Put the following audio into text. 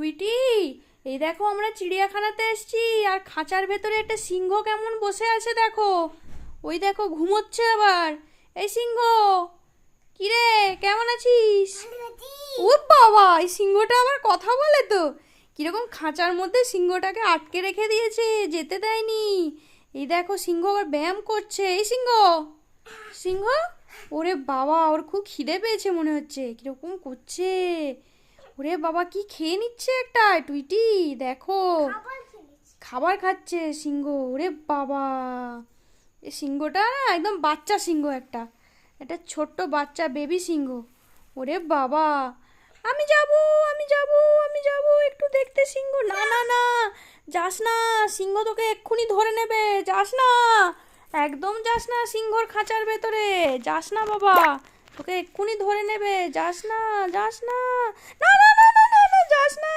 Tweety, এই দেখো আমরা চিড়িয়াখানাতে এসেছি আর খাঁচার ভেতরে একটা সিংহ কেমন বসে আছে দেখো। ওই দেখো ঘুমোচ্ছে আবার। এই সিংহ, কিরে কেমন আছিস? ও বাবা, এই সিংহটা আবার কথা বলে তো। কিরকম খাঁচার মধ্যে সিংহটাকে আটকে রেখে দিয়েছে, যেতে দেয়নি। এই দেখো সিংহ আবার ব্যায়াম করছে। এই সিংহ, সিংহ, ওরে বাবা, ওর খুব খিদে পেয়েছে মনে হচ্ছে, কিরকম করছে। ওরে বাবা, কি খেয়ে নিচ্ছে একটা টুইটি, দেখো খাবার খাচ্ছে সিংহ। ওরে বাবা, এই সিংহটা না একদম বাচ্চা সিংহ, একটা একটা ছোট্ট বাচ্চা বেবি সিংহ। ওরে বাবা, আমি যাব, আমি যাব, আমি যাব একটু দেখতে সিংহ। না না না, যাস না, সিংহ তোকে এক্ষুনি ধরে নেবে, যাস না, একদম যাস না সিংহর খাঁচার ভেতরে, যাস না বাবা, তোকে এক্ষুনি ধরে নেবে, যাস না, যাস না, না না না না না, যাস না।